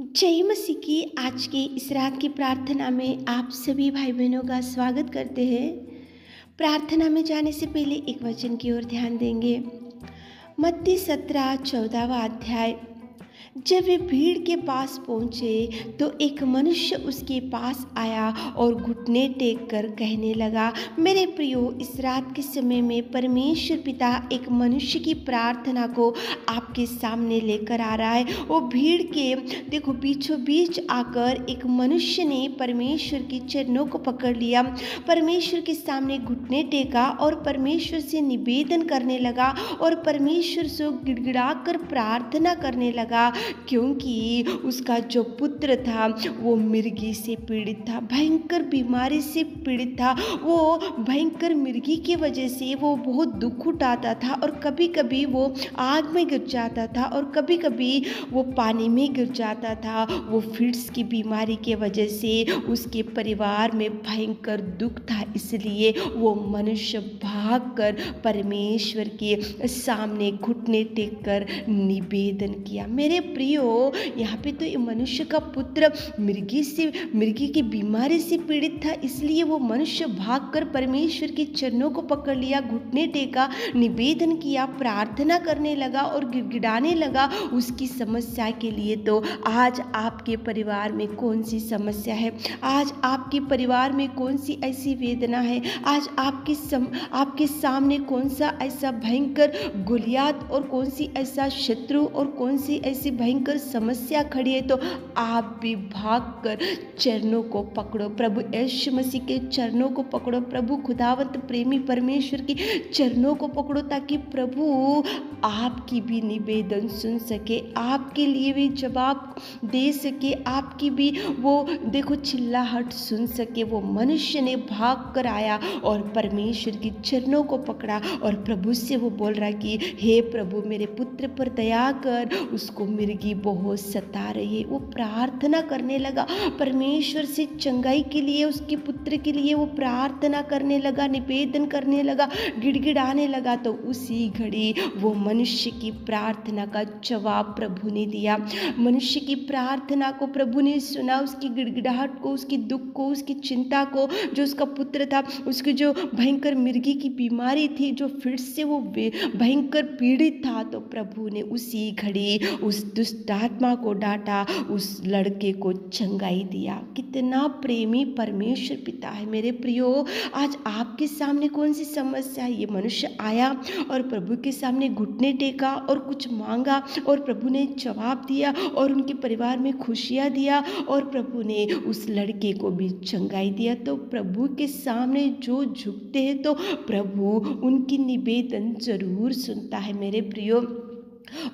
जय मसीह की आज की इस रात की प्रार्थना में आप सभी भाई बहनों का स्वागत करते हैं। प्रार्थना में जाने से पहले एक वचन की ओर ध्यान देंगे। मत्ती 17-14वां अध्याय। जब वे भीड़ के पास पहुँचे तो एक मनुष्य उसके पास आया और घुटने टेक कर कहने लगा, मेरे प्रियो, इस रात के समय में परमेश्वर पिता एक मनुष्य की प्रार्थना को आपके सामने लेकर आ रहा है। वो भीड़ के देखो बीचों बीच आकर एक मनुष्य ने परमेश्वर के चरणों को पकड़ लिया, परमेश्वर के सामने घुटने टेका और परमेश्वर से निवेदन करने लगा और परमेश्वर से गिड़गिड़ा कर प्रार्थना करने लगा, क्योंकि उसका जो पुत्र था वो मिर्गी से पीड़ित था, भयंकर बीमारी से पीड़ित था। वो भयंकर मिर्गी की वजह से वो बहुत दुख उठाता था और कभी कभी वो आग में गिर जाता था और कभी कभी वो पानी में गिर जाता था। वो फिट्स की बीमारी के वजह से उसके परिवार में भयंकर दुख था, इसलिए वो मनुष्य भागकर परमेश्वर के सामने घुटने टेक कर निवेदन किया। मेरे प्रियो, यहाँ पे तो ये मनुष्य का पुत्र मिर्गी की बीमारी से पीड़ित था, इसलिए वो मनुष्य भागकर परमेश्वर के चरणों को पकड़ लिया, घुटने टेका, निवेदन किया, प्रार्थना करने लगा और गिड़गिड़ाने लगा उसकी समस्या के लिए। तो आज आपके परिवार में कौन सी समस्या है, आज आपके परिवार में कौन सी ऐसी वेदना है, आज आपके सामने कौन सा ऐसा भयंकर गोलियात और कौन सी ऐसा शत्रु और कौन सी ऐसी भयंकर समस्या खड़ी है, तो आप भी भागकर चरणों को पकड़ो, प्रभु यीशु मसीह के चरणों को पकड़ो, प्रभु खुदावंत प्रेमी परमेश्वर के चरणों को पकड़ो, ताकि प्रभु आपकी भी निवेदन सुन सके, आपके लिए भी जवाब दे सके, आपकी भी वो देखो चिल्लाहट सुन सके। वो मनुष्य ने भाग कर आया और परमेश्वर के चरणों को पकड़ा और प्रभु से वो बोल रहा कि हे प्रभु, मेरे पुत्र पर दया कर, उसको मिर्गी बहुत सता रही है। वो प्रार्थना करने लगा परमेश्वर से चंगाई के लिए, उसके पुत्र के लिए वो प्रार्थना करने लगा, निवेदन करने लगा, गिड़गिड़ाने लगा। तो उसी घड़ी वो मनुष्य की प्रार्थना का जवाब प्रभु ने दिया, मनुष्य की प्रार्थना को प्रभु ने सुना, उसकी गिड़गिड़ाहट को, उसकी दुख को, उसकी चिंता को, जो उसका पुत्र था, उसकी जो भयंकर मिर्गी की बीमारी थी, जो फिर से वो भयंकर पीड़ित था, तो प्रभु ने उसी घड़ी उस दुष्ट आत्मा को डांटा, उस लड़के को चंगाई दिया। कितना प्रेमी परमेश्वर पिता है। मेरे प्रियो, आज आपके सामने कौन सी समस्या है? ये मनुष्य आया और प्रभु के सामने घुटने टेका और कुछ मांगा और प्रभु ने जवाब दिया और उनके परिवार में खुशियाँ दिया और प्रभु ने उस लड़के को भी चंगाई दिया। तो प्रभु के सामने जो झुकते हैं तो प्रभु उनकी निवेदन जरूर सुनता है। मेरे प्रियो,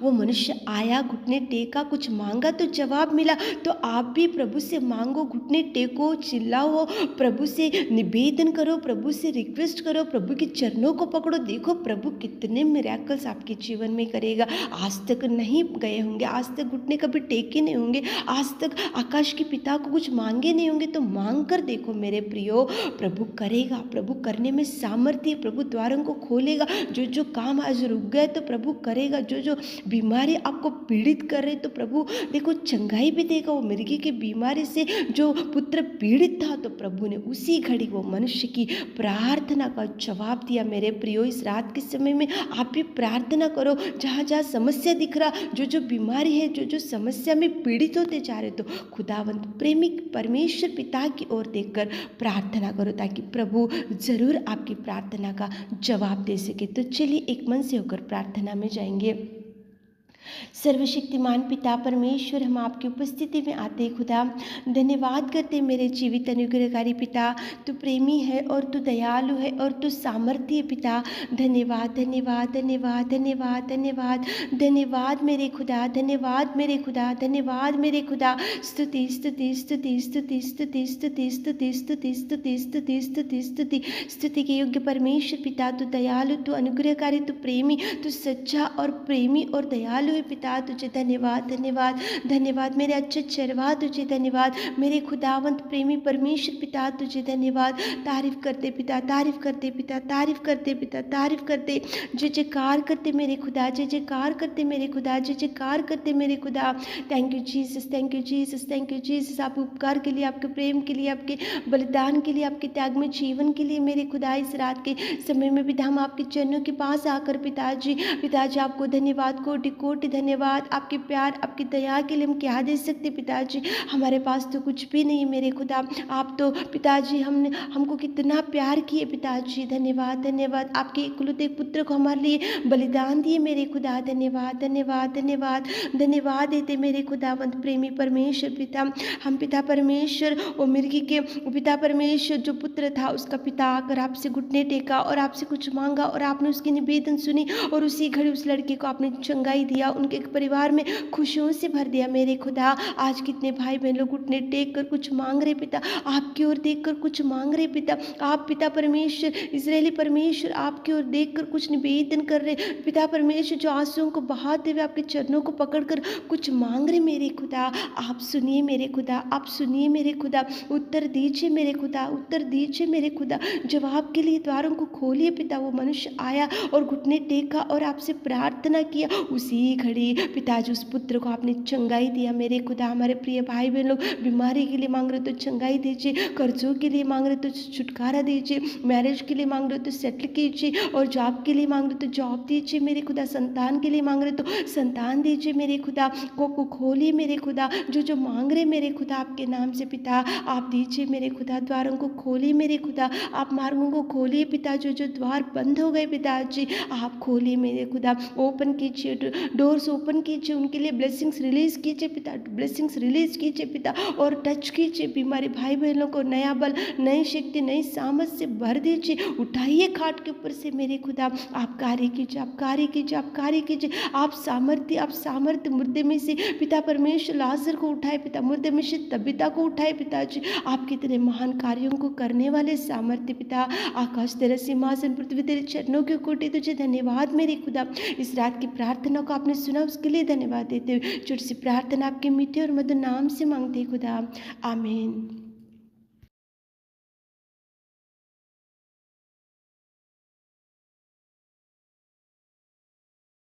वो मनुष्य आया, घुटने टेका, कुछ मांगा तो जवाब मिला। तो आप भी प्रभु से मांगो, घुटने टेको, चिल्लाओ, प्रभु से निवेदन करो, प्रभु से रिक्वेस्ट करो, प्रभु के चरणों को पकड़ो। देखो प्रभु कितने मिरेकल्स आपके जीवन में करेगा। आज तक नहीं गए होंगे, आज तक घुटने कभी टेके नहीं होंगे, आज तक आकाश के पिता को कुछ मांगे नहीं होंगे, तो मांग कर देखो मेरे प्रियो, प्रभु करेगा। प्रभु करने में सामर्थ्य, प्रभु द्वारों को खोलेगा। जो काम आज रुक गए तो प्रभु करेगा। जो बीमारी आपको पीड़ित कर रहे तो प्रभु देखो चंगाई भी देगा। वो मिर्गी की बीमारी से जो पुत्र पीड़ित था, तो प्रभु ने उसी घड़ी वो मनुष्य की प्रार्थना का जवाब दिया। मेरे प्रियो, इस रात के समय में आप भी प्रार्थना करो। जहाँ जहाँ समस्या दिख रहा, जो बीमारी है, जो समस्या में पीड़ित होते जा रहे, तो खुदावंत प्रेमी परमेश्वर पिता की ओर देखकर प्रार्थना करो, ताकि प्रभु जरूर आपकी प्रार्थना का जवाब दे सके। तो चलिए एक मन से होकर प्रार्थना में जाएंगे। सर्वशक्तिमान पिता परमेश्वर, हम आपकी उपस्थिति में आते खुदा धन्यवाद करते मेरे जीवित अनुग्रहकारी पिता। तू प्रेमी है और तू दयालु है और तू सामर्थ्य है पिता। धन्यवाद धन्यवाद धन्यवाद धन्यवाद धन्यवाद धन्यवाद मेरे खुदा, धन्यवाद मेरे खुदा, धन्यवाद मेरे खुदा। स्तुति स्तुति स्तुति स्तुति स्तुति स्तुति स्तुति स्तुति स्तुति स्तुति स्तुति स्तुति स्तुति के योग्य परमेश्वर पिता। तू दयालु, तू अनुग्रहकारी, तू प्रेमी, तू सच्चा और प्रेमी और दयालु हुए पिता तुझे धन्यवाद धन्यवाद धन्यवाद। मेरे अच्छे चरवाहा तुझे धन्यवाद। मेरे खुदावंत प्रेमी परमेश्वर पिता तुझे धन्यवाद। तारीफ करते पिता, तारीफ करते पिता, तारीफ करते पिता, तारीफ करते। जय जयकार करते मेरे खुदा, जय जयकार करते मेरे खुदा, जय जयकार करते मेरे खुदा। Thank you Jesus, thank you Jesus, thank you Jesus. आपके उपकार के लिए, आपके प्रेम के लिए, आपके बलिदान के लिए, आपके त्याग में जीवन के लिए मेरे खुदा इस रात के समय में भी हम आपके चरणों के पास आकर पिताजी आपको धन्यवाद, कोटि कोटि धन्यवाद। आपके प्यार, आपकी दया के लिए हम क्या दे सकते पिताजी। हमारे पास तो कुछ भी नहीं मेरे खुदा। आप तो पिताजी हमको कितना प्यार किए पिताजी। धन्यवाद धन्यवाद। आपके इकलौते पुत्र को हमारे लिए बलिदान दिए मेरे खुदा। धन्यवाद धन्यवाद धन्यवाद धन्यवाद देते मेरे खुदावंत प्रेमी परमेश्वर पिता। हम पिता परमेश्वर और मिर्गी के पिता परमेश्वर जो पुत्र था उसका पिता आकर आपसे घुटने टेका और आपसे कुछ मांगा और आपने उसकी निवेदन सुनी और उसी घड़ी उस लड़के को आपने चंगाई दिया, उनके परिवार में खुशियों से भर दिया मेरे खुदा। आज कितने भाई बहन लोग घुटने टेक कर कुछ मांग रहे पिता, आपकी ओर देख कर कुछ मांग रहे पिता। आप पिता परमेश्वर, इजरायली परमेश्वर आपकी ओर देख कर कुछ निवेदन कर रहे पिता परमेश्वर, जो आंसुओं को बहाते हुए आपके चरणों को पकड़कर कुछ मांग रहे मेरे खुदा। आप सुनिए मेरे खुदा, आप सुनिए मेरे खुदा। उत्तर दीजिए मेरे खुदा, उत्तर दीजिए मेरे खुदा। जवाब के लिए द्वारों को खोलिए पिता। वो मनुष्य आया और घुटने टेका और आपसे प्रार्थना किया, उसी घड़ी पिताजी उस पुत्र को आपने चंगाई दिया मेरे खुदा। हमारे प्रिय भाई बहन लोग बीमारी के लिए मांग रहे तो चंगाई दीजिए, कर्जों के लिए मांग रहे तो छुटकारा दीजिए, मैरिज के लिए मांग रहे तो सेटल कीजिए, और जॉब के लिए मांग रहे तो जॉब दीजिए मेरे खुदा। संतान के लिए मांग रहे तो संतान दीजिए मेरे खुदा। को खोलिए मेरे खुदा। जो मांग रहे मेरे खुदा आपके नाम से पिता, आप दीजिए मेरे खुदा। द्वारों को खोलिए मेरे खुदा, आप मार्गों को खोलिए पिता। जो द्वार बंद हो गए पिताजी आप खोलिए मेरे खुदा। ओपन कीजिए, डोर्स ओपन कीजिए, उनके लिए ब्लेसिंग्स रिलीज कीजिए पिता, ब्लेसिंग्स रिलीज कीजिए पिता। और टच कीजिए बीमारी भाई बहनों को, नया बल, नई शक्ति, नई सामर्थ से भर दीजिए। उठाइए खाट के ऊपर से मेरे खुदा। आप कार्य कीजिए, आप कार्य कीजिए, आप कार्य कीजिए। आप सामर्थ्य मुर्दे में से पिता परमेश्वर लाजर को उठाए पिता, मुर्दे में से तबीता को उठाए पिताजी। आप कितने महान कार्यों को करने वाले सामर्थ्य पिता। आकाश तेरा सिंहासन, पृथ्वी तेरे चरणों की कोटि, तुझे धन्यवाद मेरे खुदा। इस रात की प्रार्थना को आपने सुना उसके लिए धन्यवाद देते हुए छोटी सी प्रार्थना आपके मीठे और मधुर नाम से मांगते खुदा, आमीन।